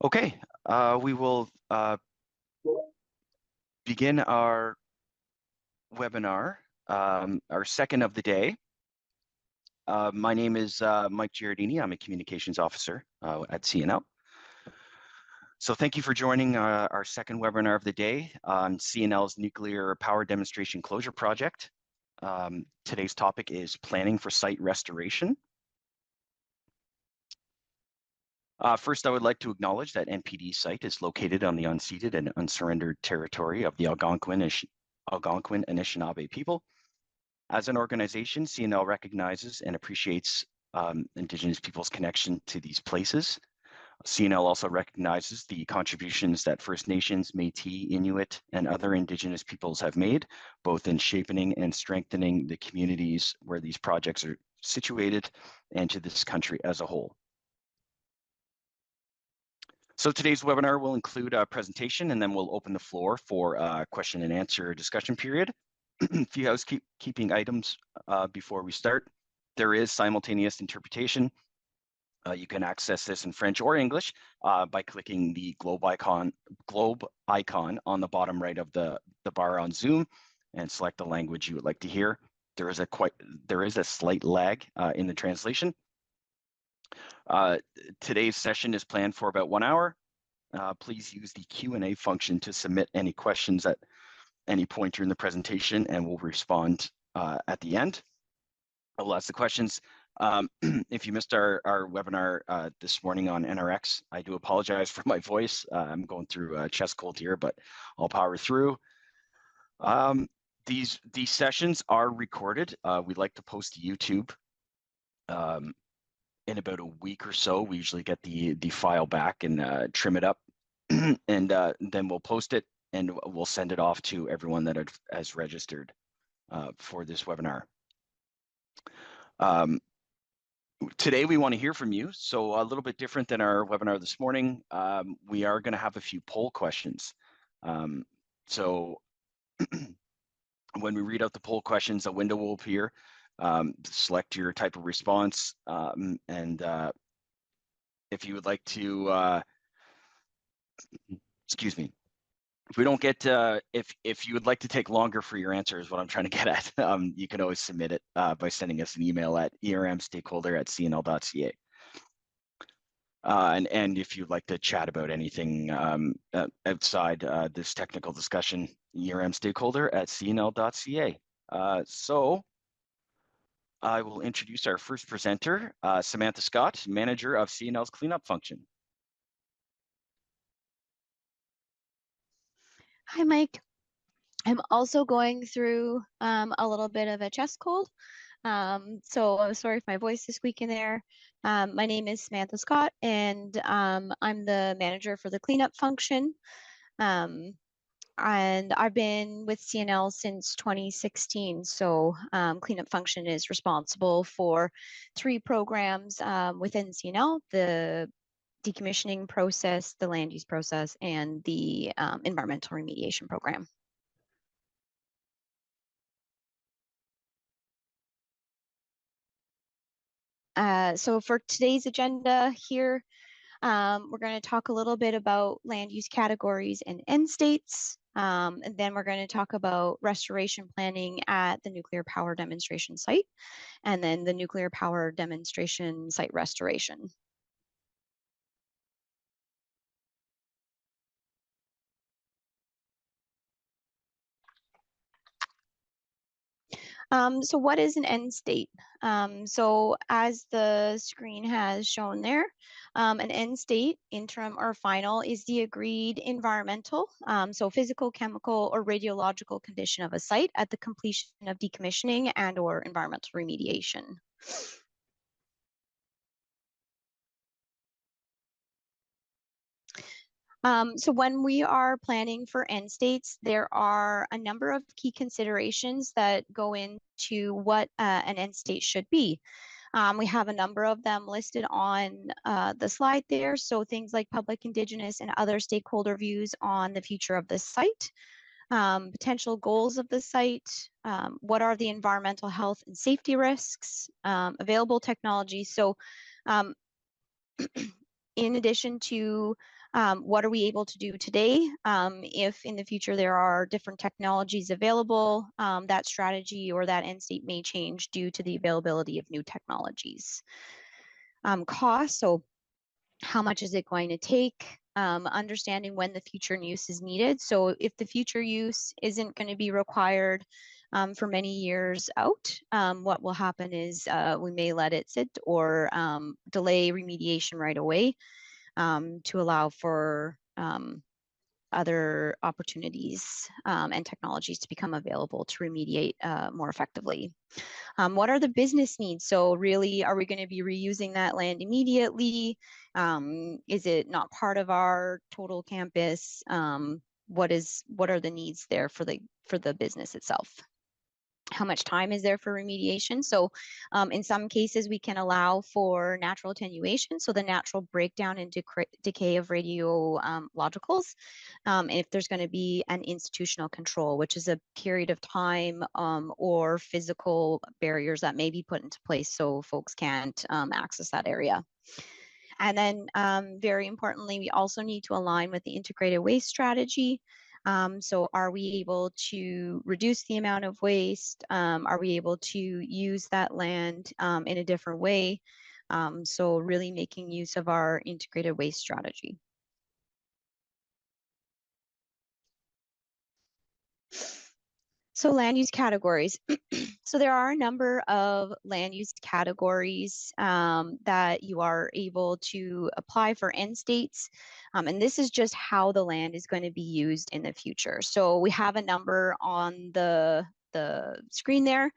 Okay, we will begin our webinar, our second of the day. My name is Mike Giardini. I'm a communications officer at CNL. So thank you for joining our second webinar of the day on CNL's nuclear power demonstration closure project. Today's topic is planning for site restoration. First, I would like to acknowledge that NPD site is located on the unceded and unsurrendered territory of the Algonquin Anishinaabe people. As an organization, CNL recognizes and appreciates Indigenous people's connection to these places. CNL also recognizes the contributions that First Nations, Métis, Inuit, and other Indigenous peoples have made, both in shaping and strengthening the communities where these projects are situated and to this country as a whole. So today's webinar will include a presentation, and then we'll open the floor for a question and answer discussion period. A few housekeeping items before we start. There is simultaneous interpretation. You can access this in French or English by clicking the globe icon on the bottom right of the bar on Zoom and select the language you would like to hear. There is a slight lag in the translation. Today's session is planned for about 1 hour. Please use the Q&A function to submit any questions at any point during the presentation, and we'll respond at the end. I'll ask the questions. If you missed our webinar this morning on NRX, I do apologize for my voice. I'm going through a chest cold here, but I'll power through. These sessions are recorded. We'd like to post to YouTube in about a week or so. We usually get the file back and trim it up, and then we'll post it and we'll send it off to everyone that has registered for this webinar. Today we want to hear from you. So a little bit different than our webinar this morning. We are going to have a few poll questions. So when we read out the poll questions, a window will appear. Select your type of response, and if you would like to, excuse me, if we don't get, if you would like to take longer for your answer is what I'm trying to get at, you can always submit it by sending us an email at ermstakeholder@cnl.ca. And if you'd like to chat about anything outside this technical discussion, ermstakeholder@cnl.ca. So I will introduce our first presenter, Samantha Scott, manager of CNL's cleanup function. Hi, Mike. I'm also going through a little bit of a chest cold. So I'm sorry if my voice is squeaking there. My name is Samantha Scott, and I'm the manager for the cleanup function. And I've been with CNL since 2016. So cleanup function is responsible for 3 programs within CNL: the decommissioning process, the land use process, and the environmental remediation program. So for today's agenda here, we're going to talk a little bit about land use categories and end states. And then we're going to talk about restoration planning at the nuclear power demonstration site, and then the nuclear power demonstration site restoration. So what is an end state? So as the screen has shown there, an end state, interim or final, is the agreed environmental, so physical, chemical, or radiological condition of a site at the completion of decommissioning and or environmental remediation. So when we are planning for end states, there are a number of key considerations that go into what an end state should be. We have a number of them listed on the slide there. So things like public, Indigenous, and other stakeholder views on the future of the site, potential goals of the site, what are the environmental health and safety risks, available technology. So in addition to What are we able to do today? If in the future there are different technologies available, that strategy or that end state may change due to the availability of new technologies. Cost, so how much is it going to take? Understanding when the future use is needed. So if the future use isn't going to be required for many years out, what will happen is we may let it sit or delay remediation right away to allow for other opportunities and technologies to become available to remediate more effectively. What are the business needs? So really, are we going to be reusing that land immediately? Is it not part of our total campus? What are the needs there for the business itself? How much time is there for remediation? So in some cases, we can allow for natural attenuation, so the natural breakdown and decay of radiologicals. If there's going to be an institutional control, which is a period of time or physical barriers that may be put into place so folks can't access that area. And then very importantly, we also need to align with the integrated waste strategy. So are we able to reduce the amount of waste? Are we able to use that land in a different way? So really making use of our integrated waste strategy. So land use categories. So there are a number of land use categories that you are able to apply for end states. And this is just how the land is going to be used in the future. So we have a number on the screen there.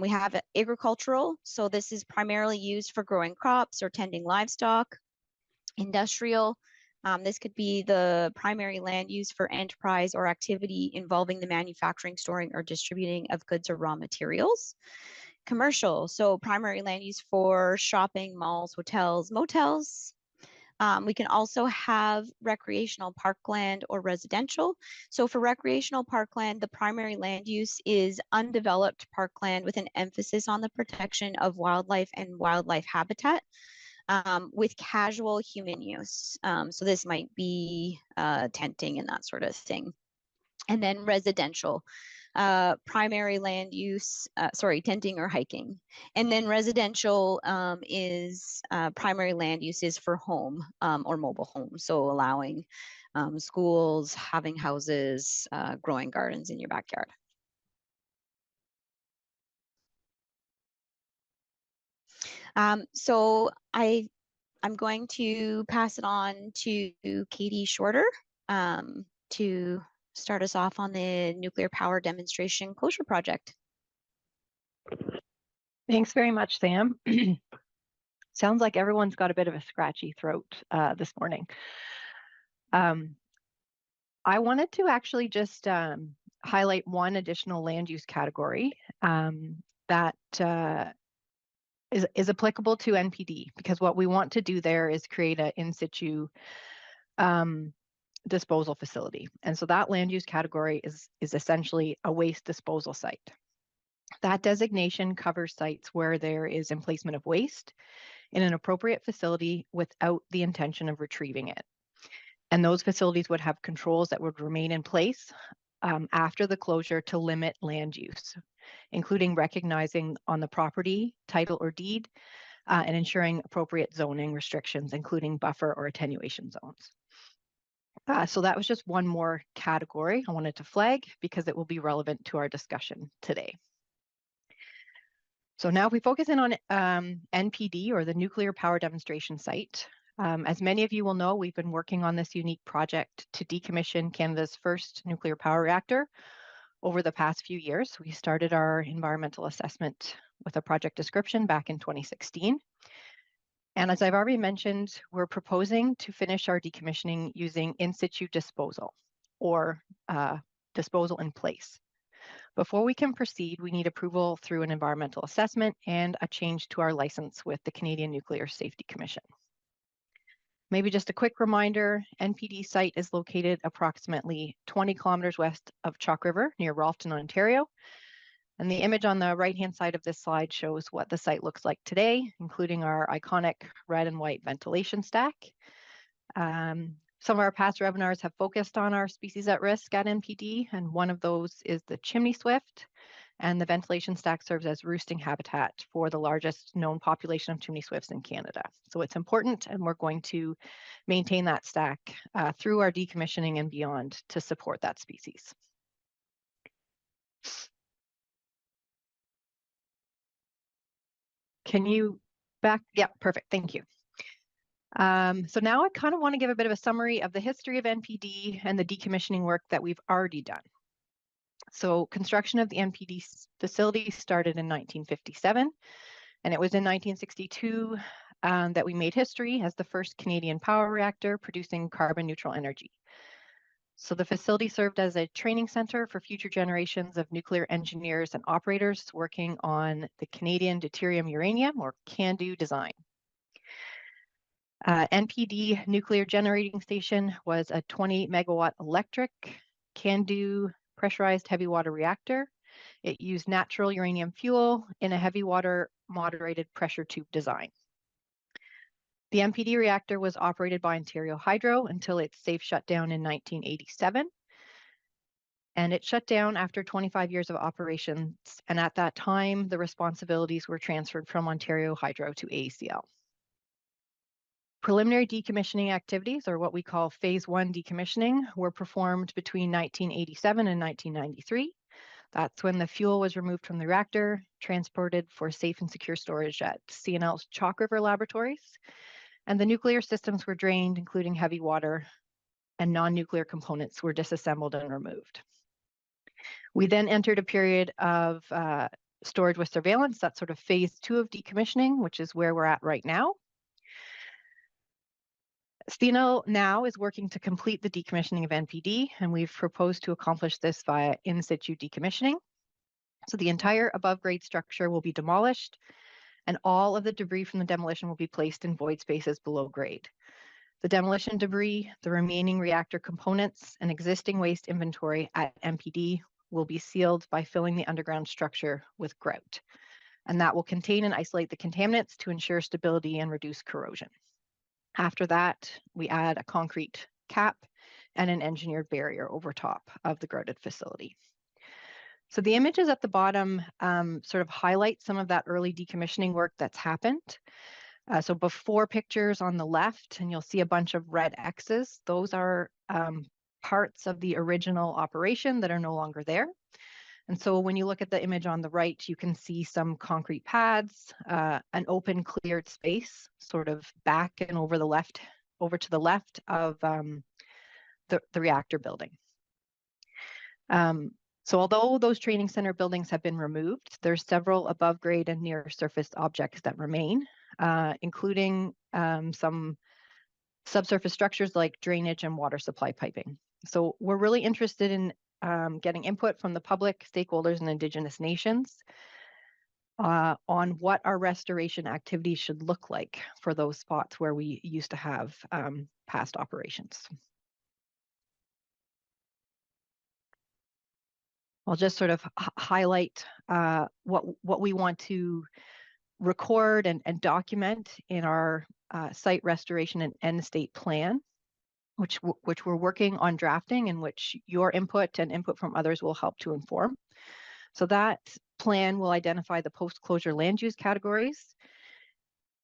We have agricultural. So this is primarily used for growing crops or tending livestock. Industrial. This could be the primary land use for enterprise or activity involving the manufacturing, storing, or distributing of goods or raw materials. Commercial, so primary land use for shopping, malls, hotels, motels. We can also have recreational parkland or residential. So for recreational parkland, the primary land use is undeveloped parkland with an emphasis on the protection of wildlife and wildlife habitat. With casual human use. So this might be tenting and that sort of thing. And then residential, primary land use, tenting or hiking. And then residential is primary land use is for home or mobile home. So allowing schools, having houses, growing gardens in your backyard. So I'm going to pass it on to Katie Shorter to start us off on the nuclear power demonstration closure project. Thanks very much, Sam. Sounds like everyone's got a bit of a scratchy throat this morning. I wanted to actually just highlight one additional land use category that is applicable to NPD, because what we want to do there is create an in situ disposal facility. And so that land use category is essentially a waste disposal site. That designation covers sites where there is emplacement of waste in an appropriate facility without the intention of retrieving it. And those facilities would have controls that would remain in place after the closure to limit land use, including recognizing on the property, title or deed, and ensuring appropriate zoning restrictions, including buffer or attenuation zones. So that was just one more category I wanted to flag because it will be relevant to our discussion today. So now if we focus in on NPD, or the Nuclear Power Demonstration Site, as many of you will know, we've been working on this unique project to decommission Canada's first nuclear power reactor over the past few years. We started our environmental assessment with a project description back in 2016. And as I've already mentioned, we're proposing to finish our decommissioning using in situ disposal, or disposal in place. Before we can proceed, we need approval through an environmental assessment and a change to our license with the Canadian Nuclear Safety Commission. Maybe just a quick reminder, NPD site is located approximately 20 kilometers west of Chalk River near Ralston, Ontario. And the image on the right-hand side of this slide shows what the site looks like today, including our iconic red and white ventilation stack. Some of our past webinars have focused on our species at risk at NPD, and one of those is the chimney swift. And the ventilation stack serves as roosting habitat for the largest known population of chimney swifts in Canada. So it's important, and we're going to maintain that stack through our decommissioning and beyond to support that species. Can you back? Yeah, perfect. Thank you. So now I kind of want to give a bit of a summary of the history of NPD and the decommissioning work that we've already done. So construction of the NPD facility started in 1957, and it was in 1962 that we made history as the first Canadian power reactor producing carbon neutral energy. So the facility served as a training center for future generations of nuclear engineers and operators working on the Canadian deuterium uranium, or CANDU design. NPD nuclear generating station was a 20 megawatt electric CANDU pressurized heavy water reactor. It used natural uranium fuel in a heavy water moderated pressure tube design. The NPD reactor was operated by Ontario Hydro until its safe shutdown in 1987. And it shut down after 25 years of operations. And at that time, the responsibilities were transferred from Ontario Hydro to AECL. Preliminary decommissioning activities, or what we call phase 1 decommissioning, were performed between 1987 and 1993. That's when the fuel was removed from the reactor, transported for safe and secure storage at CNL's Chalk River Laboratories, and the nuclear systems were drained, including heavy water, and non-nuclear components were disassembled and removed. We then entered a period of storage with surveillance. That's sort of phase 2 of decommissioning, which is where we're at right now. CNL now is working to complete the decommissioning of NPD, and we've proposed to accomplish this via in situ decommissioning. So the entire above grade structure will be demolished, and all of the debris from the demolition will be placed in void spaces below grade. The demolition debris, the remaining reactor components, and existing waste inventory at NPD will be sealed by filling the underground structure with grout. And that will contain and isolate the contaminants to ensure stability and reduce corrosion. After that, we add a concrete cap and an engineered barrier over top of the grouted facility. So the images at the bottom sort of highlight some of that early decommissioning work that's happened. So before pictures on the left, and you'll see a bunch of red X's, those are parts of the original operation that are no longer there. And so when you look at the image on the right, you can see some concrete pads, an open cleared space, sort of back and over to the left of the reactor building. So although those training center buildings have been removed, there's several above grade and near surface objects that remain, including some subsurface structures like drainage and water supply piping. So we're really interested in getting input from the public, stakeholders, and Indigenous nations on what our restoration activities should look like for those spots where we used to have past operations. I'll just sort of highlight what we want to record and document in our site restoration and end state plan, which we're working on drafting, and which your input and input from others will help to inform. So that plan will identify the post-closure land use categories.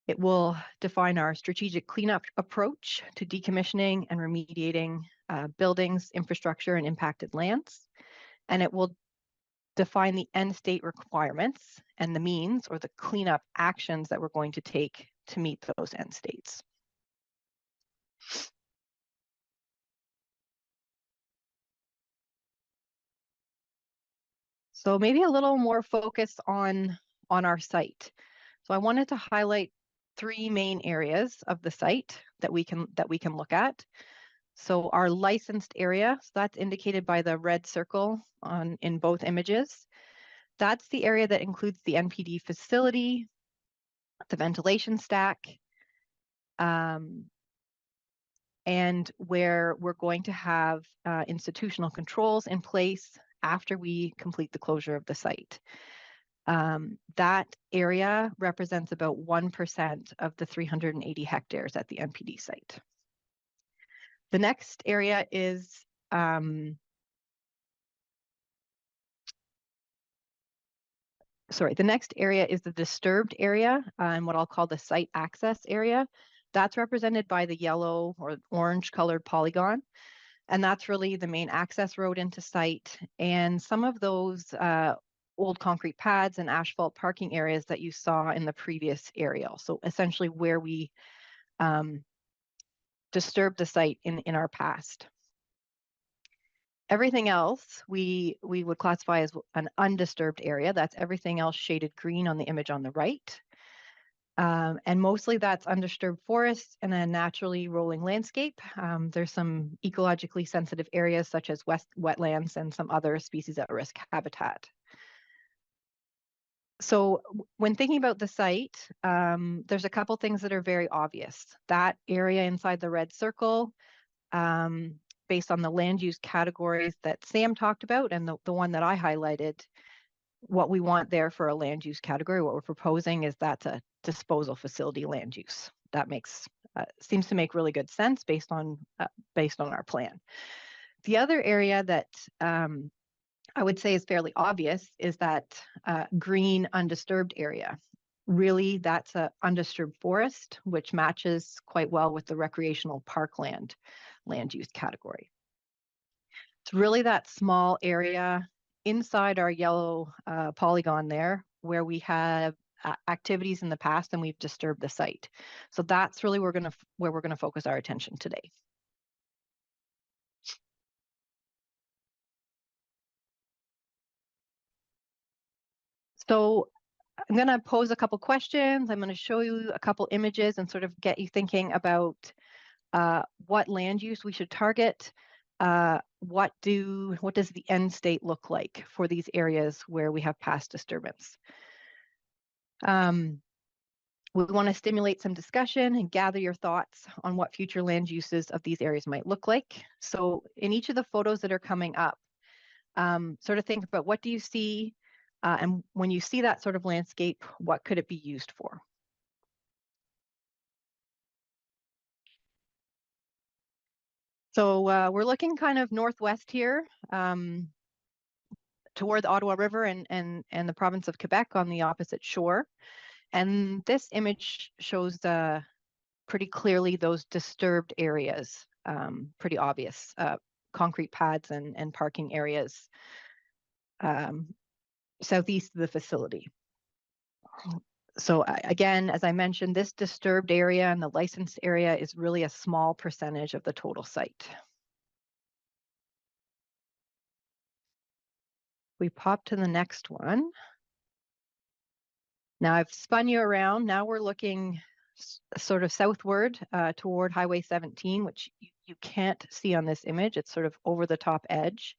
It will define our strategic cleanup approach to decommissioning and remediating buildings, infrastructure, and impacted lands. And it will define the end state requirements and the means or the cleanup actions that we're going to take to meet those end states. So maybe a little more focus on our site. So I wanted to highlight 3 main areas of the site that we can look at. So our licensed area, so that's indicated by the red circle in both images. That's the area that includes the NPD facility, the ventilation stack, and where we're going to have institutional controls in place after we complete the closure of the site. That area represents about 1% of the 380 hectares at the NPD site. The next area is the next area is the disturbed area and what I'll call the site access area. That's represented by the yellow or orange colored polygon. And that's really the main access road into site. And some of those old concrete pads and asphalt parking areas that you saw in the previous aerial. So essentially where we disturbed the site in our past. Everything else we would classify as an undisturbed area. That's everything else shaded green on the image on the right. And mostly that's undisturbed forests and a naturally rolling landscape. There's some ecologically sensitive areas such as wetlands and some other species at risk habitat. So when thinking about the site, there's a couple things that are very obvious. That area inside the red circle, based on the land use categories that Sam talked about and the one that I highlighted, what we want there for a land use category, what we're proposing is that's a disposal facility land use. That makes seems to make really good sense based on our plan. The other area that I would say is fairly obvious is that green undisturbed area. Really, that's an undisturbed forest, which matches quite well with the recreational parkland land use category. It's really that small area inside our yellow polygon there where we have activities in the past and we've disturbed the site. So that's really where we're going to focus our attention today. So I'm going to pose a couple questions. I'm going to show you a couple images and sort of get you thinking about what land use we should target. What does the end state look like for these areas where we have past disturbance? We want to stimulate some discussion and gather your thoughts on what future land uses of these areas might look like. So in each of the photos that are coming up, sort of think about what do you see? And when you see that sort of landscape, what could it be used for? So we're looking kind of northwest here toward the Ottawa River and the province of Quebec on the opposite shore. And this image shows pretty clearly those disturbed areas, pretty obvious, concrete pads and parking areas southeast of the facility. So again, as I mentioned, this disturbed area and the licensed area is really a small percentage of the total site. We pop to the next one. Now I've spun you around. Now we're looking sort of southward toward Highway 17, which you can't see on this image. It's sort of over the top edge.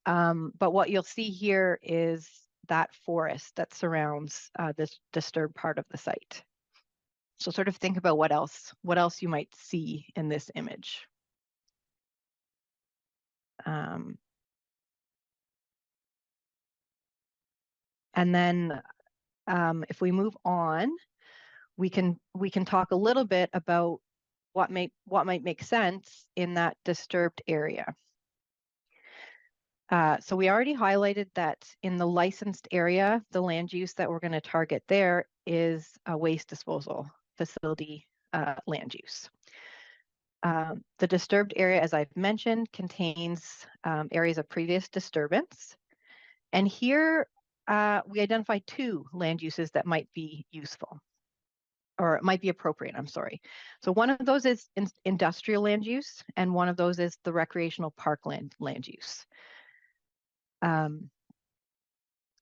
But what you'll see here is that forest that surrounds this disturbed part of the site. So sort of think about what else you might see in this image. And then if we move on, we can talk a little bit about what might make sense in that disturbed area. So we already highlighted that in the licensed area, the land use that we're going to target there is a waste disposal facility land use. The disturbed area, as I've mentioned, contains areas of previous disturbance. And here we identify two land uses that might be useful, or it might be appropriate, I'm sorry. So one of those is industrial land use, and one of those is the recreational parkland land use.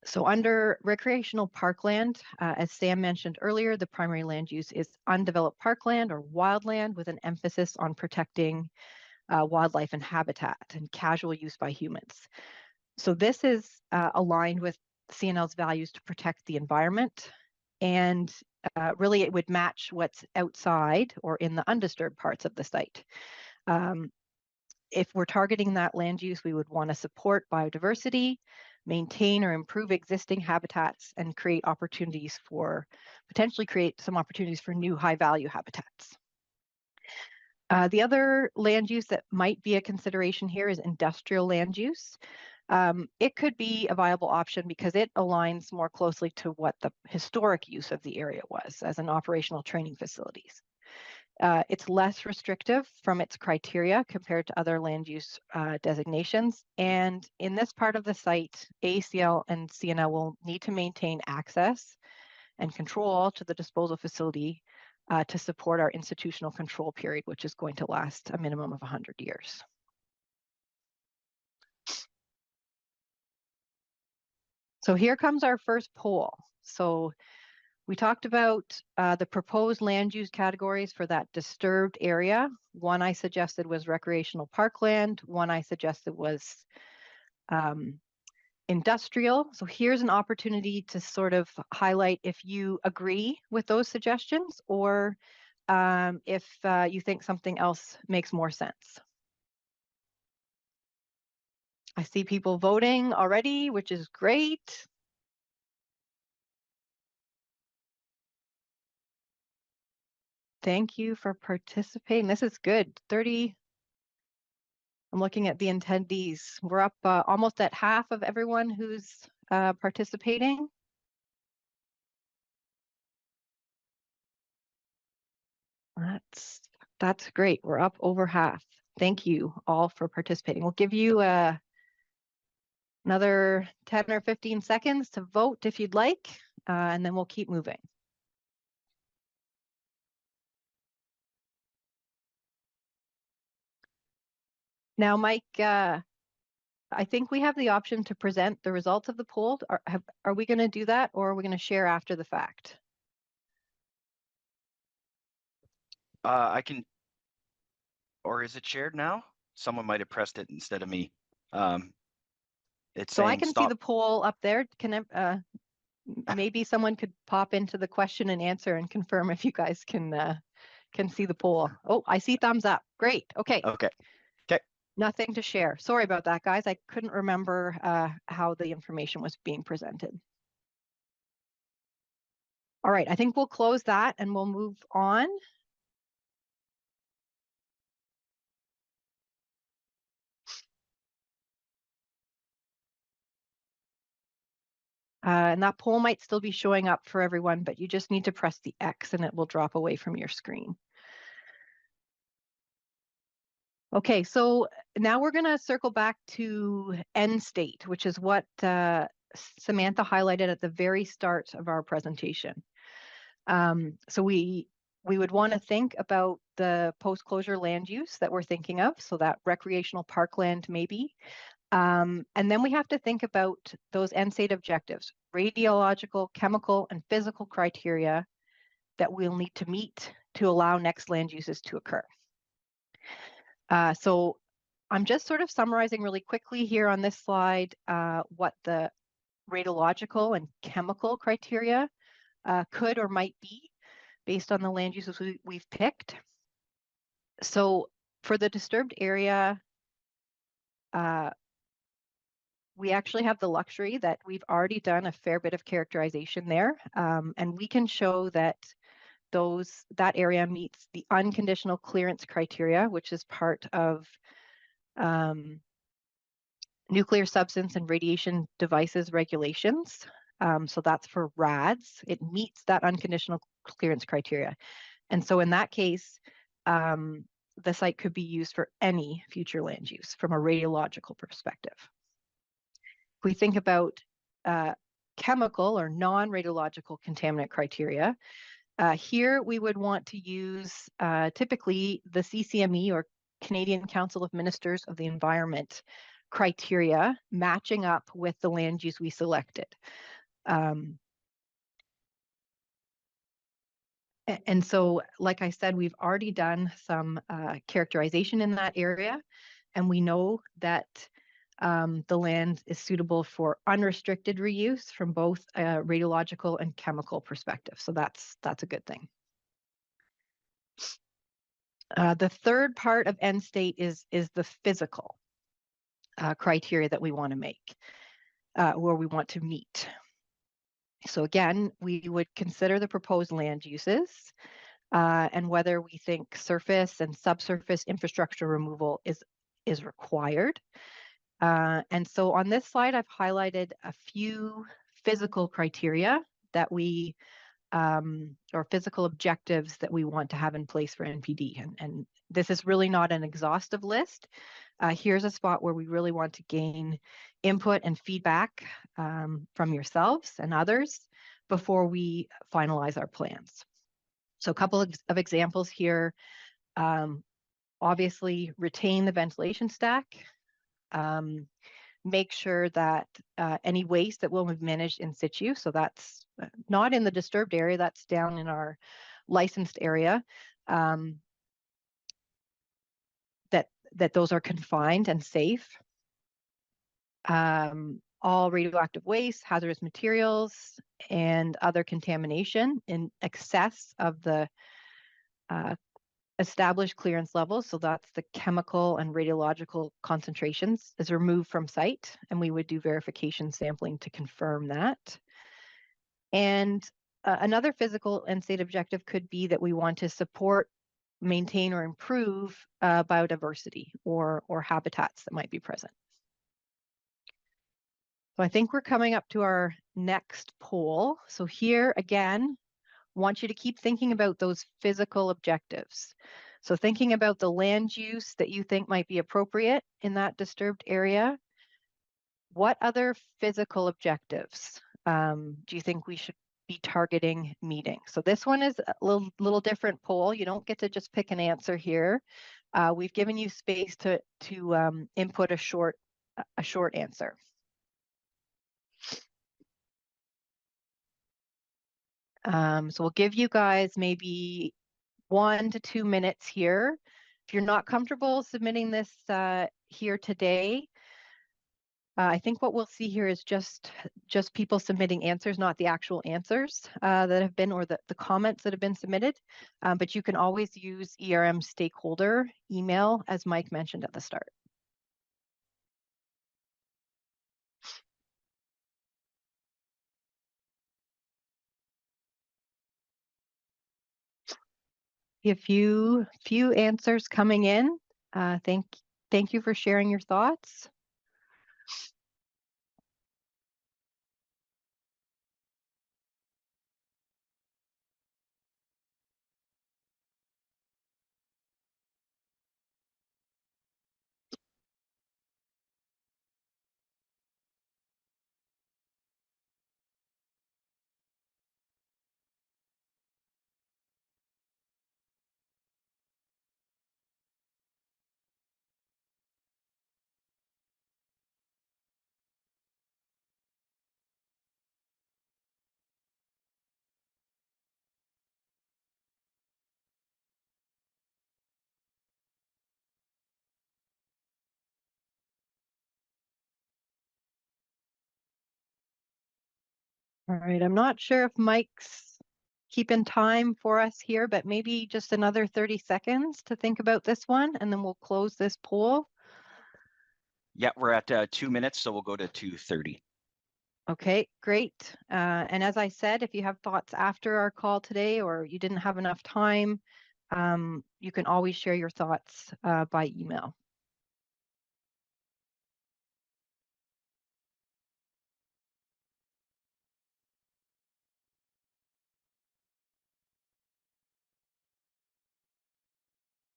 So under recreational parkland, as Sam mentioned earlier, the primary land use is undeveloped parkland or wildland with an emphasis on protecting wildlife and habitat and casual use by humans. So this is aligned with CNL's values to protect the environment, and really it would match what's outside or in the undisturbed parts of the site. If we're targeting that land use, we would want to support biodiversity, maintain or improve existing habitats, and potentially create some opportunities for new high value habitats. The other land use that might be a consideration here is industrial land use. It could be a viable option because it aligns more closely to what the historic use of the area was as an operational training facilities. It's less restrictive from its criteria compared to other land use designations. And in this part of the site, ACL and CNL will need to maintain access and control to the disposal facility to support our institutional control period, which is going to last a minimum of 100 years. So here comes our first poll. So we talked about the proposed land use categories for that disturbed area. One I suggested was recreational parkland. One I suggested was industrial. So here's an opportunity to sort of highlight if you agree with those suggestions or if you think something else makes more sense. I see people voting already, which is great. Thank you for participating. This is good. 30. I'm looking at the attendees. We're up almost at half of everyone who's participating. That's great. We're up over half. Thank you all for participating. We'll give you another 10 or 15 seconds to vote if you'd like, and then we'll keep moving. Now, Mike, I think we have the option to present the results of the poll. Are we going to do that, or are we going to share after the fact? I can, or is it shared now? Someone might have pressed it instead of me. It's So I saying can stop. see the poll up there. Maybe someone could pop into the question and answer and confirm if you guys can see the poll. Oh, I see thumbs up. Great. Okay. Okay. Nothing to share. Sorry about that, guys. I couldn't remember how the information was being presented. All right, I think we'll close that and we'll move on. And that poll might still be showing up for everyone, but you just need to press the X and it will drop away from your screen. Okay, so now we're going to circle back to end state, which is what Samantha highlighted at the very start of our presentation. So we would want to think about the post-closure land use that we're thinking of, so that recreational parkland maybe. And then we have to think about those end state objectives, radiological, chemical, and physical criteria that we'll need to meet to allow next land uses to occur. So I'm just sort of summarizing really quickly here on this slide what the radiological and chemical criteria could or might be based on the land uses we've picked. So for the disturbed area, we actually have the luxury that we've already done a fair bit of characterization there, and we can show that that area meets the unconditional clearance criteria, which is part of nuclear substance and radiation devices regulations. So that's for RADs. It meets that unconditional clearance criteria. And so in that case, the site could be used for any future land use from a radiological perspective. If we think about chemical or non-radiological contaminant criteria, here we would want to use typically the CCME or Canadian Council of Ministers of the Environment criteria matching up with the land use we selected. And so, like I said, we've already done some characterization in that area, and we know that the land is suitable for unrestricted reuse from both a radiological and chemical perspective. So that's a good thing. The third part of end state is the physical criteria that we want to make, where we want to meet. So again, we would consider the proposed land uses. and whether we think surface and subsurface infrastructure removal is required. And so on this slide, I've highlighted a few physical criteria that we, or physical objectives that we want to have in place for NPD. And this is really not an exhaustive list. Here's a spot where we really want to gain input and feedback from yourselves and others before we finalize our plans. So a couple of examples here. Obviously, retain the ventilation stack. Make sure that any waste that will be managed in situ, so that's not in the disturbed area, that's down in our licensed area, that those are confined and safe. All radioactive waste, hazardous materials, and other contamination in excess of the established clearance levels, so that's the chemical and radiological concentrations, is removed from site, and we would do verification sampling to confirm that. And another physical and state objective could be that we want to support, maintain, or improve biodiversity or habitats that might be present. So I think we're coming up to our next poll. So here again, want you to keep thinking about those physical objectives. So thinking about the land use that you think might be appropriate in that disturbed area. What other physical objectives do you think we should be targeting meeting? So this one is a little different poll. You don't get to just pick an answer here. We've given you space to input a short answer. So we'll give you guys maybe 1 to 2 minutes here. If you're not comfortable submitting this here today, I think what we'll see here is just people submitting answers, not the actual answers that have been, or the comments that have been submitted. But you can always use ERM stakeholder email, as Mike mentioned at the start. A few answers coming in. Thank you for sharing your thoughts. All right, I'm not sure if Mike's keeping time for us here, but maybe just another 30 seconds to think about this one, and then we'll close this poll. Yeah, we're at 2 minutes, so we'll go to 2:30. Okay, great. And as I said, if you have thoughts after our call today, or you didn't have enough time, you can always share your thoughts by email.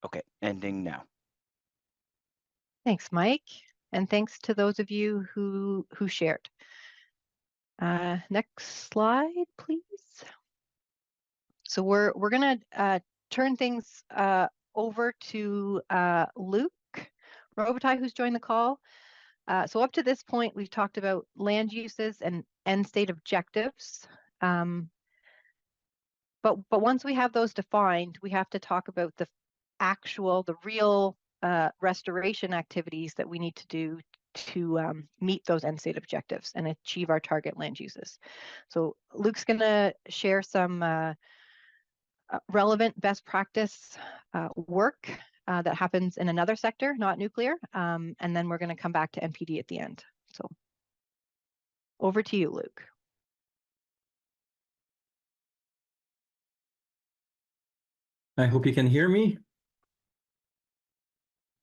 Okay, ending now. Thanks, Mike. And thanks to those of you who shared. Next slide, please. So we're going to turn things over to Luke Robitaille, who's joined the call. So up to this point, we've talked about land uses and end state objectives. But once we have those defined, we have to talk about the real restoration activities that we need to do to meet those end state objectives and achieve our target land uses. So Luke's going to share some relevant best practice work that happens in another sector, not nuclear, and then we're going to come back to NPD at the end. So over to you, Luke. I hope you can hear me.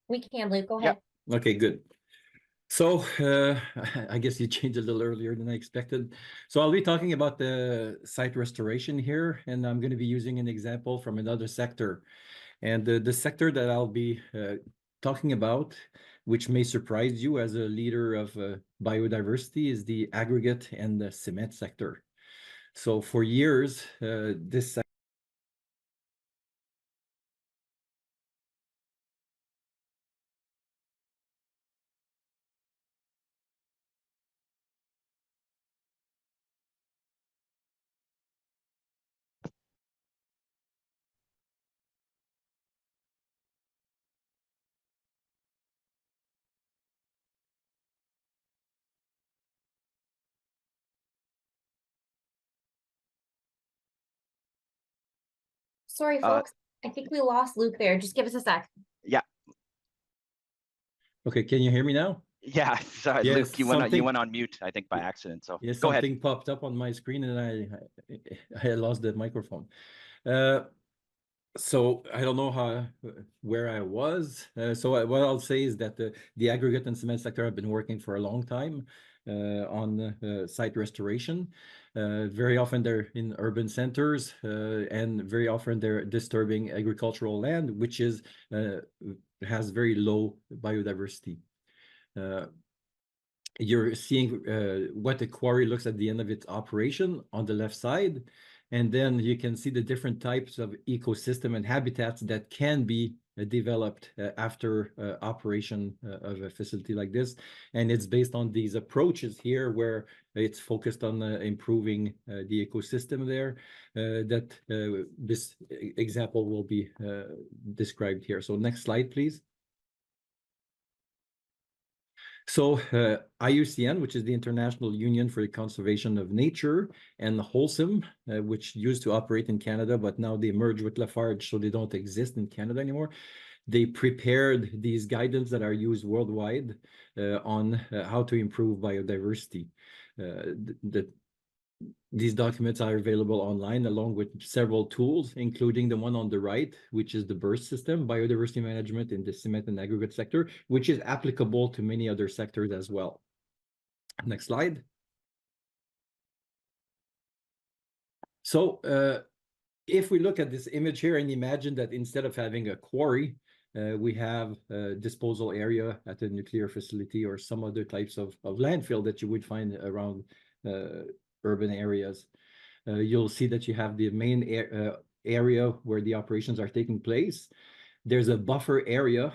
We can, Luke. Go Yep. ahead. Okay, good. So I guess you changed a little earlier than I expected. So I'll be talking about the site restoration here, and I'm going to be using an example from another sector. And the sector that I'll be talking about, which may surprise you as a leader of biodiversity, is the aggregate and the cement sector. So for years, this Sorry, folks. I think we lost Luke there. Just give us a sec. Yeah. Okay, can you hear me now? Yeah. Sorry, Yes, Luke, you went on mute, I think, by accident. So Yes, go ahead. something popped up on my screen and I lost the microphone. So I don't know where I was. What I'll say is that the aggregate and cement sector have been working for a long time on site restoration. Very often they're in urban centers and very often they're disturbing agricultural land, which has very low biodiversity. You're seeing what the quarry looks at the end of its operation on the left side. And then you can see the different types of ecosystem and habitats that can be developed after operation of a facility like this. And it's based on these approaches here where it's focused on improving the ecosystem there that this example will be described here. So next slide, please. So IUCN, which is the International Union for the Conservation of Nature, and Wholesome, which used to operate in Canada, but now they merged with Lafarge, so they don't exist in Canada anymore. They prepared these guidance that are used worldwide on how to improve biodiversity. These documents are available online along with several tools, including the one on the right, which is the BURST system, biodiversity management in the cement and aggregate sector, which is applicable to many other sectors as well. Next slide. So if we look at this image here and imagine that instead of having a quarry, we have a disposal area at a nuclear facility or some other types of landfill that you would find around urban areas. You'll see that you have the main area where the operations are taking place. There's a buffer area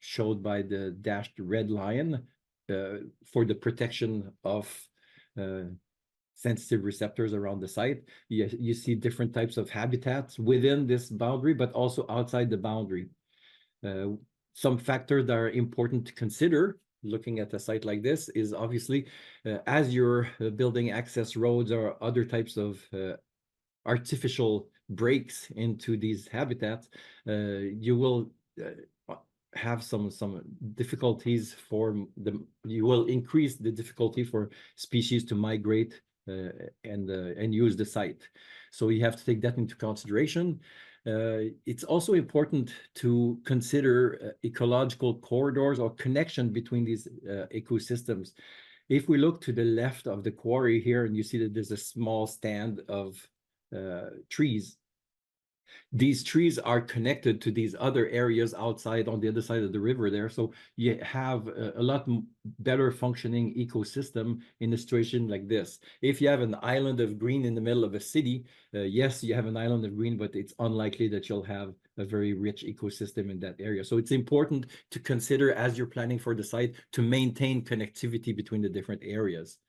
showed by the dashed red line for the protection of sensitive receptors around the site. You see different types of habitats within this boundary, but also outside the boundary. Some factors that are important to consider looking at a site like this is obviously as you're building access roads or other types of artificial breaks into these habitats, you will have some difficulties you will increase the difficulty for species to migrate and use the site. So you have to take that into consideration. It's also important to consider ecological corridors or connection between these ecosystems. If we look to the left of the quarry here, and you see that there's a small stand of trees. These trees are connected to these other areas outside on the other side of the river there. So you have a lot better functioning ecosystem in a situation like this. If you have an island of green in the middle of a city, yes, you have an island of green, but it's unlikely that you'll have a very rich ecosystem in that area. So it's important to consider as you're planning for the site to maintain connectivity between the different areas.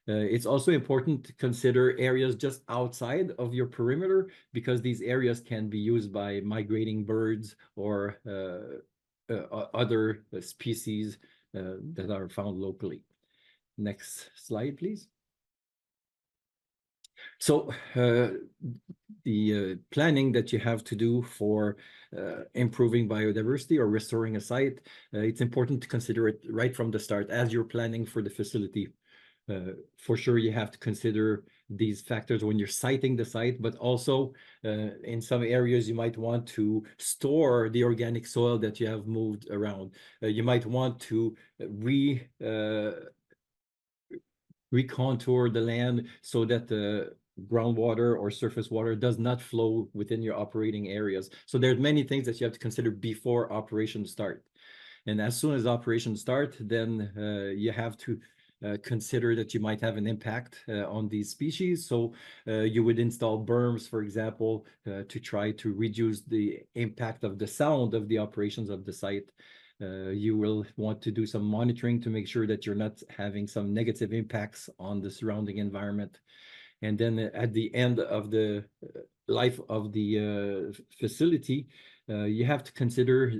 It's also important to consider areas just outside of your perimeter because these areas can be used by migrating birds or other species that are found locally. Next slide, please. So the planning that you have to do for improving biodiversity or restoring a site, it's important to consider it right from the start as you're planning for the facility. For sure, you have to consider these factors when you're siting the site, but also in some areas you might want to store the organic soil that you have moved around. You might want to recontour the land so that the groundwater or surface water does not flow within your operating areas. So there's many things that you have to consider before operations start. And as soon as operations start, then you have to consider that you might have an impact on these species. So you would install berms, for example, to try to reduce the impact of the sound of the operations of the site. You will want to do some monitoring to make sure that you're not having some negative impacts on the surrounding environment. And then at the end of the life of the facility, you have to consider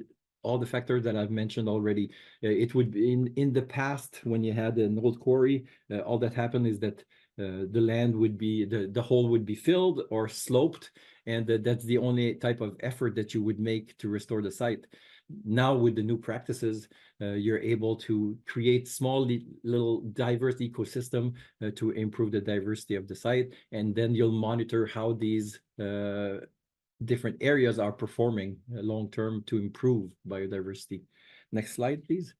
all the factors that I've mentioned already. It would be in the past, when you had an old quarry, all that happened is that the land would be, the hole would be filled or sloped, and that's the only type of effort that you would make to restore the site. Now with the new practices, you're able to create small little diverse ecosystem to improve the diversity of the site, and then you'll monitor how these different areas are performing long-term to improve biodiversity. Next slide, please.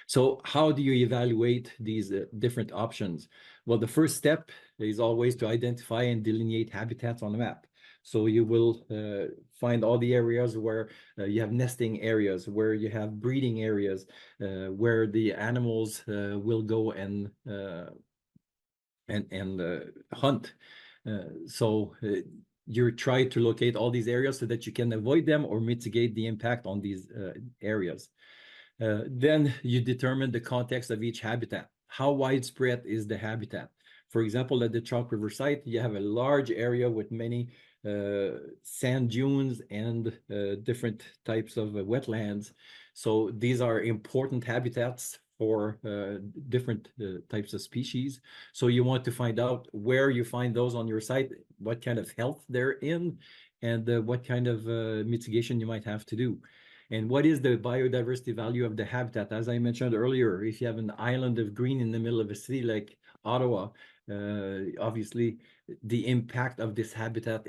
So how do you evaluate these different options? Well, the first step is always to identify and delineate habitats on the map. So you will find all the areas where you have nesting areas, where you have breeding areas, where the animals will go and hunt. So you try to locate all these areas so that you can avoid them or mitigate the impact on these areas. Then you determine the context of each habitat. How widespread is the habitat? For example, at the Chalk River site, you have a large area with many sand dunes and different types of wetlands. So these are important habitats for different types of species. So you want to find out where you find those on your site, what kind of health they're in, and what kind of mitigation you might have to do. And what is the biodiversity value of the habitat? As I mentioned earlier, if you have an island of green in the middle of a city like Ottawa, obviously the impact of this habitat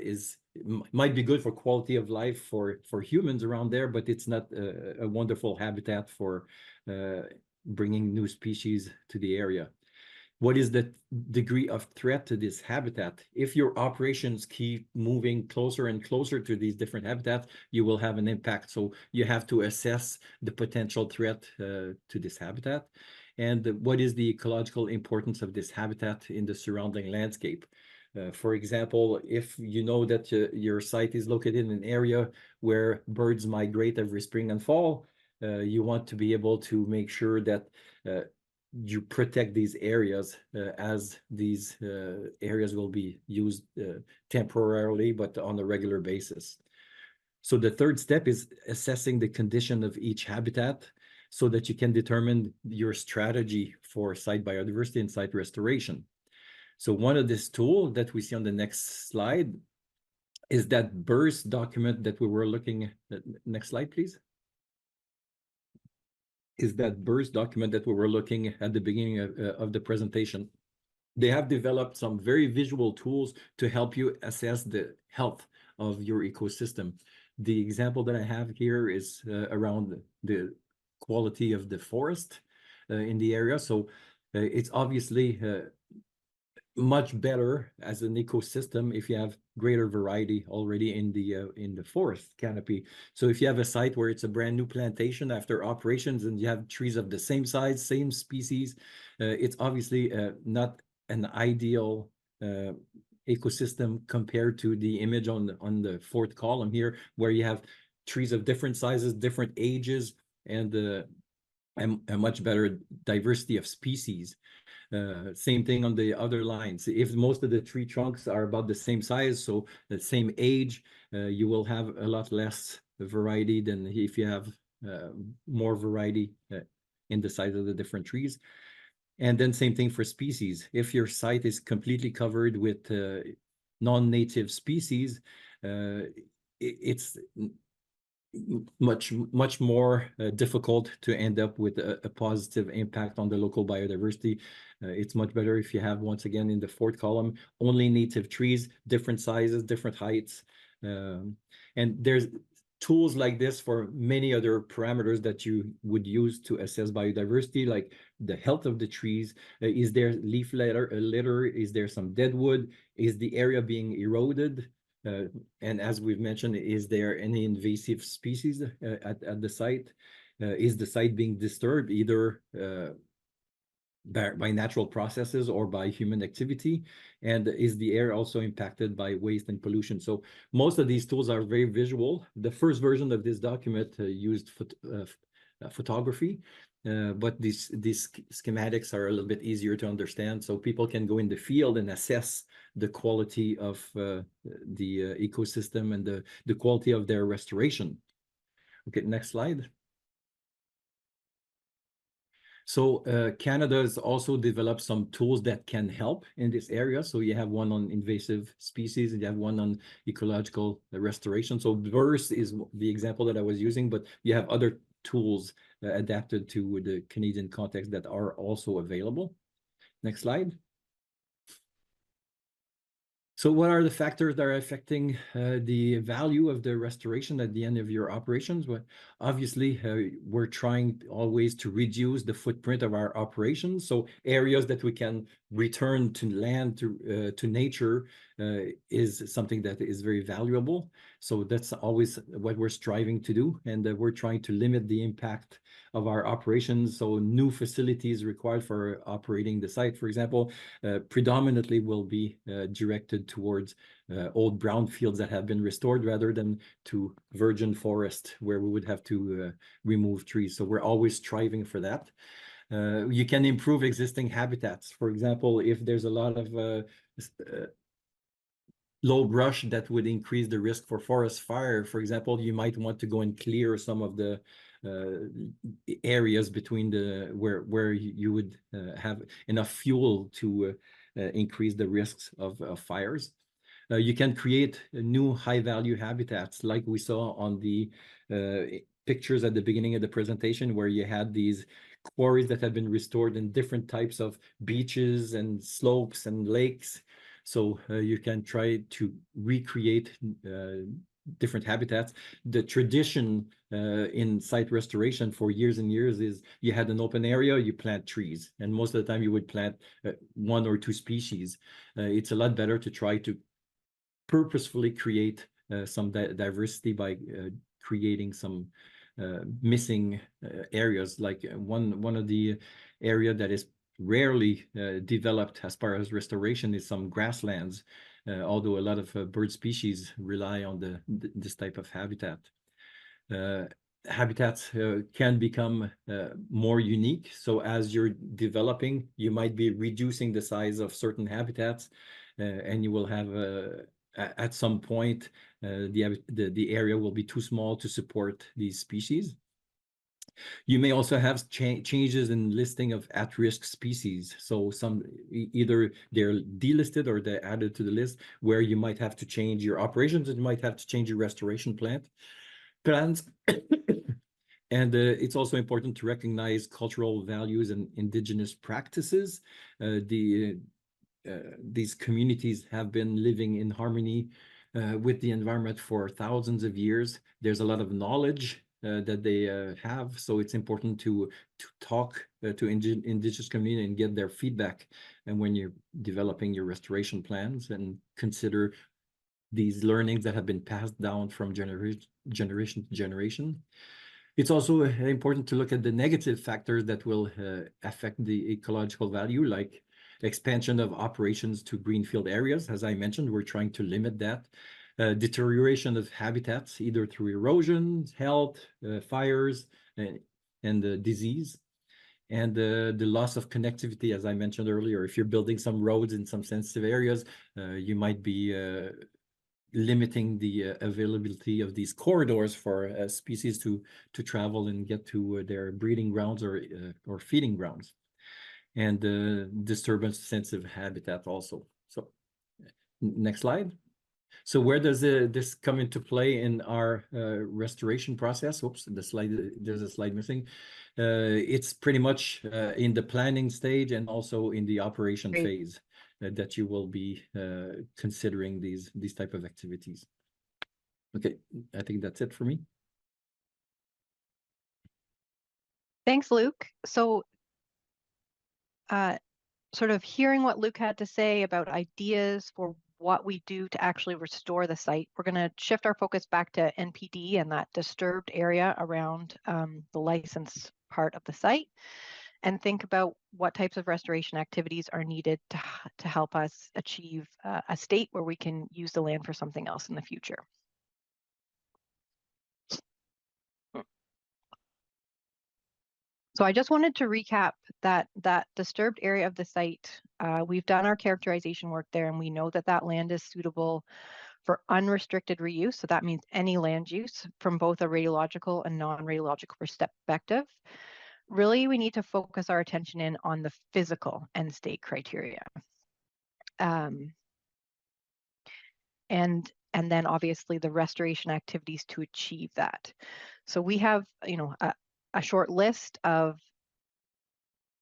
might be good for quality of life for humans around there, but it's not a wonderful habitat for bringing new species to the area. What is the degree of threat to this habitat? If your operations keep moving closer and closer to these different habitats, you will have an impact. So you have to assess the potential threat to this habitat. And what is the ecological importance of this habitat in the surrounding landscape? For example, if you know that your site is located in an area where birds migrate every spring and fall, you want to be able to make sure that you protect these areas as these areas will be used temporarily, but on a regular basis. So the third step is assessing the condition of each habitat so that you can determine your strategy for site biodiversity and site restoration. So one of this tool that we see on the next slide is that BRS document that we were looking at. Next slide, please. Is that BRS document that we were looking at the beginning of the presentation. They have developed some very visual tools to help you assess the health of your ecosystem. The example that I have here is around the quality of the forest in the area. So it's obviously much better as an ecosystem if you have greater variety already in the forest canopy. So if you have a site where it's a brand new plantation after operations and you have trees of the same size, same species, it's obviously not an ideal ecosystem compared to the image on the fourth column here, where you have trees of different sizes, different ages, and a much better diversity of species. Same thing on the other lines. If most of the tree trunks are about the same size, so the same age, you will have a lot less variety than if you have more variety in the size of the different trees. And then same thing for species. If your site is completely covered with non-native species, it's much more difficult to end up with a positive impact on the local biodiversity. It's much better if you have, once again, in the fourth column, only native trees, different sizes, different heights. And there's tools like this for many other parameters that you would use to assess biodiversity, like the health of the trees. Is there leaf litter? Is there some dead wood? Is the area being eroded? And as we've mentioned, is there any invasive species at the site? Is the site being disturbed either by natural processes or by human activity? And is the air also impacted by waste and pollution? So most of these tools are very visual. The first version of this document used photography, but these schematics are a little bit easier to understand, so people can go in the field and assess the quality of the ecosystem and the quality of their restoration. Okay, next slide. So Canada has also developed some tools that can help in this area. So you have one on invasive species, and you have one on ecological restoration. So BERS is the example that I was using, but you have other tools adapted to the Canadian context that are also available. Next slide. So what are the factors that are affecting the value of the restoration at the end of your operations? Well, obviously, we're trying always to reduce the footprint of our operations. So areas that we can return to land, to nature, is something that is very valuable. So that's always what we're striving to do. And we're trying to limit the impact of our operations. So new facilities required for operating the site, for example, predominantly will be directed towards old brownfields that have been restored, rather than to virgin forest where we would have to remove trees. So we're always striving for that. You can improve existing habitats. For example, if there's a lot of low brush that would increase the risk for forest fire, for example, you might want to go and clear some of the areas between where you would have enough fuel to increase the risks of fires. You can create new high-value habitats, like we saw on the pictures at the beginning of the presentation, where you had these quarries that have been restored in different types of beaches and slopes and lakes. So you can try to recreate different habitats. The tradition in site restoration for years and years is you had an open area, you plant trees, and most of the time you would plant one or two species. It's a lot better to try to purposefully create some diversity by creating some missing areas. Like one of the area that is rarely developed as far as restoration is some grasslands, although a lot of bird species rely on this type of habitat. Habitats can become more unique. So as you're developing, you might be reducing the size of certain habitats, and you will have at some point the area will be too small to support these species. You may also have changes in listing of at-risk species. So some either they're delisted or they're added to the list, where you might have to change your operations, and you might have to change your restoration plans. And it's also important to recognize cultural values and indigenous practices. These communities have been living in harmony with the environment for thousands of years. There's a lot of knowledge that they have, so it's important to talk to indigenous community and get their feedback, and when you're developing your restoration plans, and consider these learnings that have been passed down from generation to generation. It's also important to look at the negative factors that will affect the ecological value, like expansion of operations to greenfield areas. As I mentioned, we're trying to limit that. Deterioration of habitats, either through erosion, health, fires, and disease. And the loss of connectivity, as I mentioned earlier. If you're building some roads in some sensitive areas, you might be limiting the availability of these corridors for species to travel and get to their breeding grounds or feeding grounds. And disturbance sensitive habitat also. So next slide. So where does this come into play in our restoration process? Oops, there's a slide missing. It's pretty much in the planning stage and also in the operation phase that you will be considering these type of activities. Okay, I think that's it for me. Thanks, Luke. So sort of hearing what Luke had to say about ideas for what we do to actually restore the site, we're going to shift our focus back to NPD and that disturbed area around the license part of the site, and think about what types of restoration activities are needed to help us achieve a state where we can use the land for something else in the future. So I just wanted to recap that disturbed area of the site. We've done our characterization work there, and we know that that land is suitable for unrestricted reuse. So that means any land use from both a radiological and non-radiological perspective. Really, we need to focus our attention in on the physical end state criteria. And then obviously the restoration activities to achieve that. So we have, a short list of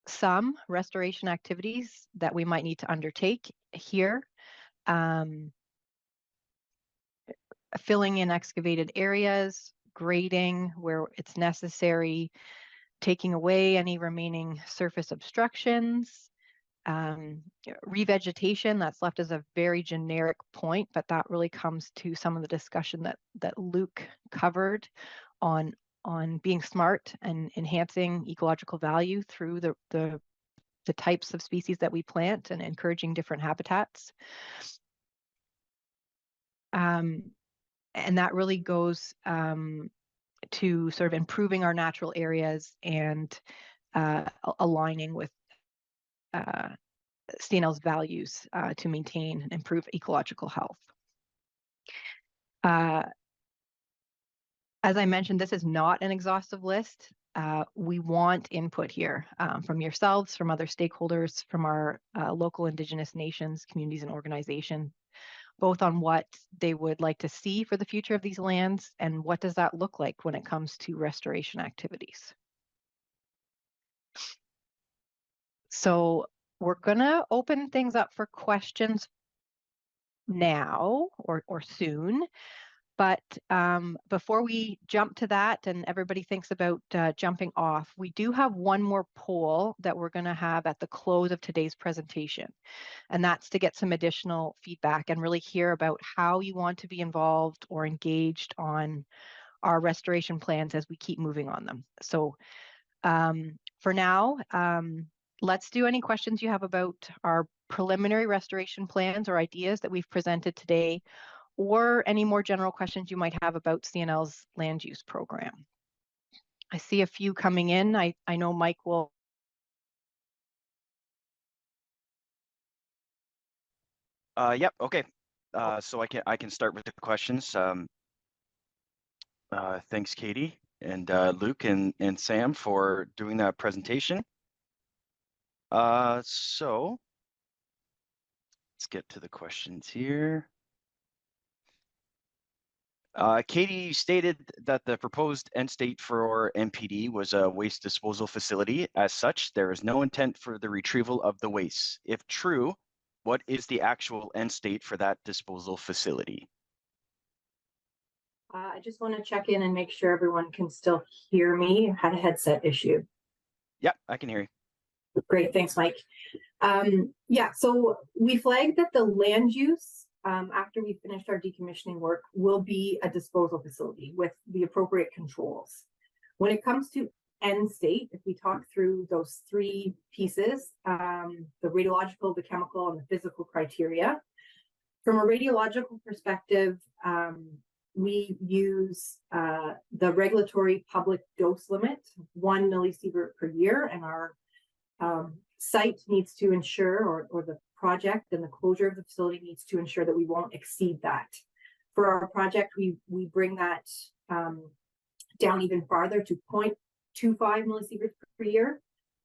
some restoration activities that we might need to undertake here. Filling in excavated areas, grading where it's necessary, taking away any remaining surface obstructions, revegetation. That's left as a very generic point, but that really comes to some of the discussion that Luke covered on being smart and enhancing ecological value through the types of species that we plant and encouraging different habitats. And that really goes to sort of improving our natural areas and aligning with CNL's values to maintain and improve ecological health. As I mentioned, this is not an exhaustive list. We want input here from yourselves, from other stakeholders, from our local Indigenous nations, communities, and organizations, both on what they would like to see for the future of these lands and what does that look like when it comes to restoration activities. So we're gonna open things up for questions now or soon. But before we jump to that and everybody thinks about jumping off, we do have one more poll that we're going to have at the close of today's presentation. And that's to get some additional feedback and really hear about how you want to be involved or engaged on our restoration plans as we keep moving on them. So for now, let's do any questions you have about our preliminary restoration plans or ideas that we've presented today, or any more general questions you might have about CNL's land use program. I see a few coming in. I know Mike will. Yep. Okay. So I can start with the questions. Thanks, Katie and Luke and Sam for doing that presentation. So let's get to the questions here. Katie stated that the proposed end state for NPD was a waste disposal facility. As such, there is no intent for the retrieval of the waste. If true, what is the actual end state for that disposal facility? I just want to check in and make sure everyone can still hear me. I had a headset issue. Yep, I can hear you. Great, thanks, Mike. Yeah, so we flagged that the land use after we finished our decommissioning work will be a disposal facility with the appropriate controls. When it comes to end state, if we talk through those three pieces, the radiological, the chemical, and the physical criteria, from a radiological perspective, we use the regulatory public dose limit, 1 millisievert per year, and our site needs to ensure, or the project and the closure of the facility needs to ensure that we won't exceed that. For our project, we bring that down even farther to 0.25 millisieverts per year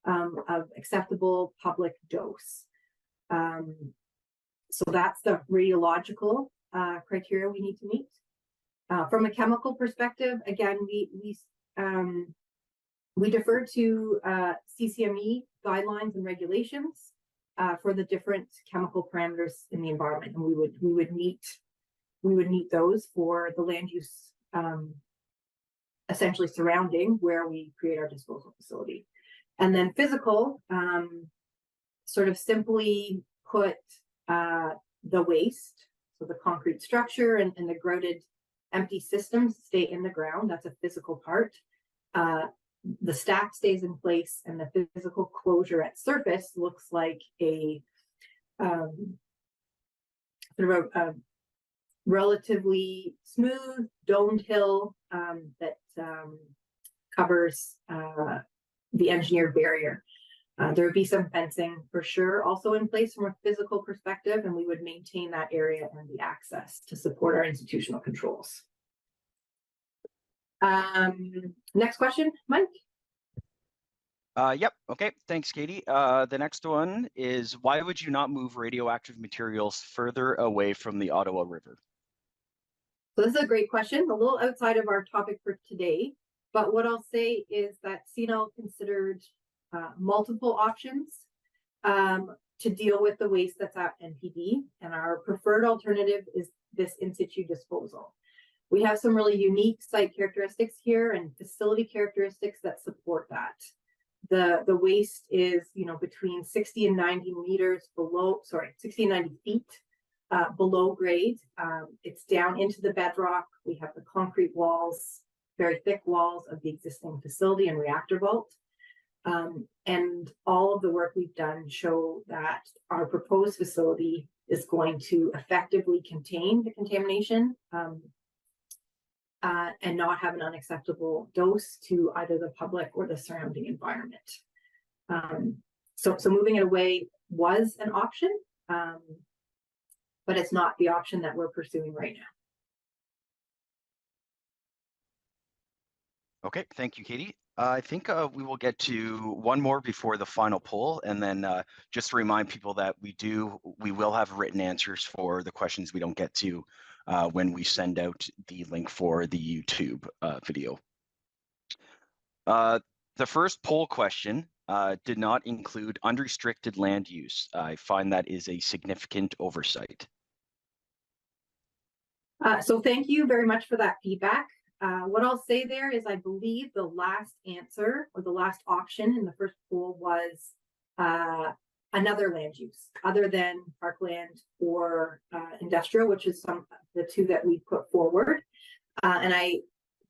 of acceptable public dose. So that's the radiological criteria we need to meet. From a chemical perspective, again, we defer to CCME guidelines and regulations for the different chemical parameters in the environment, and we would meet those for the land use essentially surrounding where we create our disposal facility. And then physical, sort of simply put, the waste, so the concrete structure and the grouted empty systems stay in the ground. That's a physical part. The stack stays in place, and the physical closure at surface looks like a sort of a relatively smooth domed hill that covers the engineered barrier. There would be some fencing for sure also in place from a physical perspective, and we would maintain that area and the access to support our institutional controls. Next question, Mike. Yep. Okay. Thanks, Katie. The next one is, why would you not move radioactive materials further away from the Ottawa River? So this is a great question, a little outside of our topic for today, but what I'll say is that CNL considered multiple options to deal with the waste that's at NPD, and our preferred alternative is this in situ disposal. We have some really unique site characteristics here and facility characteristics that support that. The waste is, between 60 and 90 meters below, 60 and 90 feet below grade. It's down into the bedrock. We have the concrete walls, very thick walls of the existing facility and reactor vault. And all of the work we've done show that our proposed facility is going to effectively contain the contamination and not have an unacceptable dose to either the public or the surrounding environment. So moving it away was an option, but it's not the option that we're pursuing right now. Okay, thank you, Katie. I think we will get to one more before the final poll, and then just to remind people that we will have written answers for the questions we don't get to when we send out the link for the YouTube video. The first poll question did not include unrestricted land use. I find that is a significant oversight. So thank you very much for that feedback. What I'll say there is I believe the last answer or the last option in the first poll was another land use other than parkland or industrial, which is the two that we put forward. And I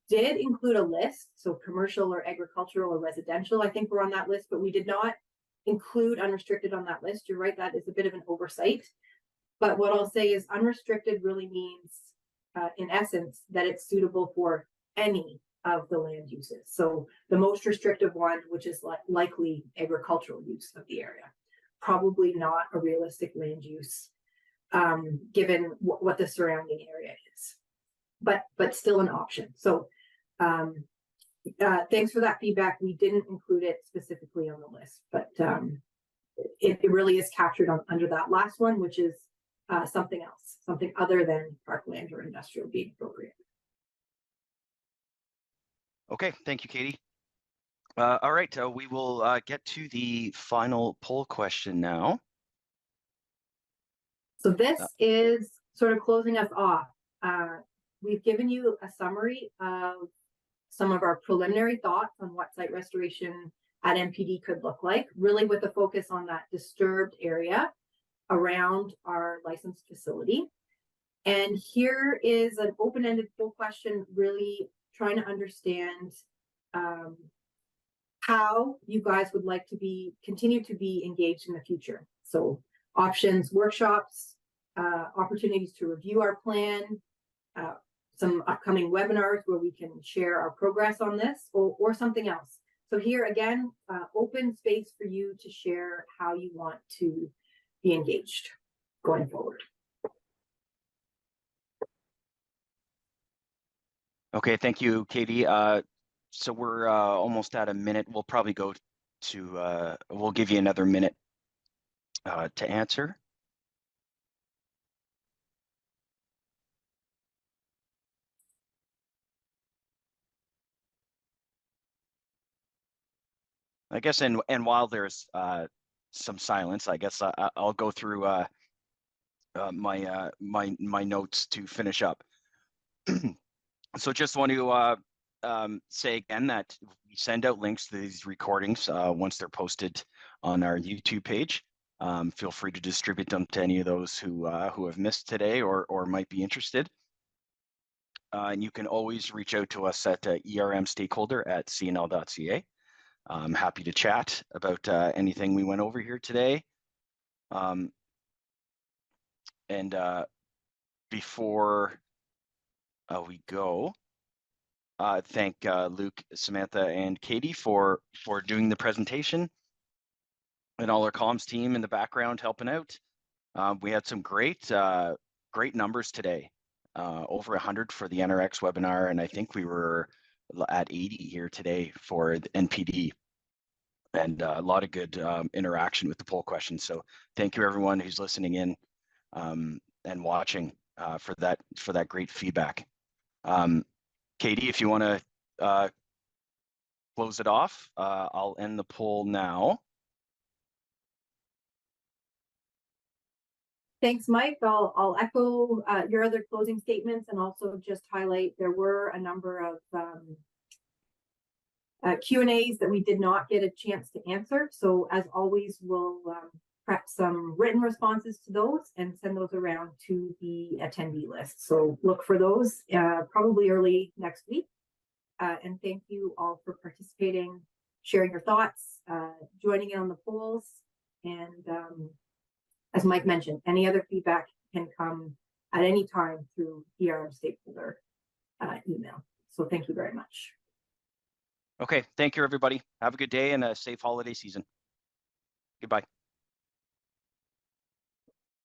did include a list, so commercial or agricultural or residential, I think were on that list, but we did not include unrestricted on that list. You're right, that is a bit of an oversight. But what I'll say is unrestricted really means in essence, that it's suitable for any of the land uses. So the most restrictive one, which is likely agricultural use of the area, probably not a realistic land use, given what the surrounding area is, but still an option. So thanks for that feedback. We didn't include it specifically on the list, but it really is captured under that last one, which is something else, something other than parkland or industrial being appropriate. Okay, thank you, Katie. All right, we will get to the final poll question now. So this is sort of closing us off. We've given you a summary of some of our preliminary thoughts on what site restoration at NPD could look like, really with a focus on that disturbed area around our licensed facility. And here is an open-ended poll question, really trying to understand how you guys would like to continue to be engaged in the future. So options, workshops, opportunities to review our plan, some upcoming webinars where we can share our progress on this, or something else. So here again, open space for you to share how you want to be engaged going forward. Okay, thank you, Katie. So we're almost at a minute. We'll probably go to, we'll give you another minute to answer. I guess, and while there's some silence, I guess I'll go through my notes to finish up. So just want to say again that we send out links to these recordings once they're posted on our YouTube page. Feel free to distribute them to any of those who have missed today or might be interested. And you can always reach out to us at ermstakeholder@cnl.ca. I'm happy to chat about anything we went over here today. And before we go, thank Luke, Samantha, and Katie for doing the presentation, and all our comms team in the background helping out. We had some great numbers today, over 100 for the NRX webinar, and I think we were at 80 here today for the NPD, and a lot of good interaction with the poll questions. So thank you everyone who's listening in and watching for that great feedback. Katie, if you want to close it off, I'll end the poll now. Thanks, Mike. I'll echo your other closing statements and also just highlight there were a number of Q&As that we did not get a chance to answer. So as always, we'll prep some written responses to those and send those around to the attendee list. So look for those probably early next week. And thank you all for participating, sharing your thoughts, joining in on the polls. And as Mike mentioned, any other feedback can come at any time through ERM stakeholder email. So thank you very much. Okay, thank you everybody. Have a good day and a safe holiday season. Goodbye.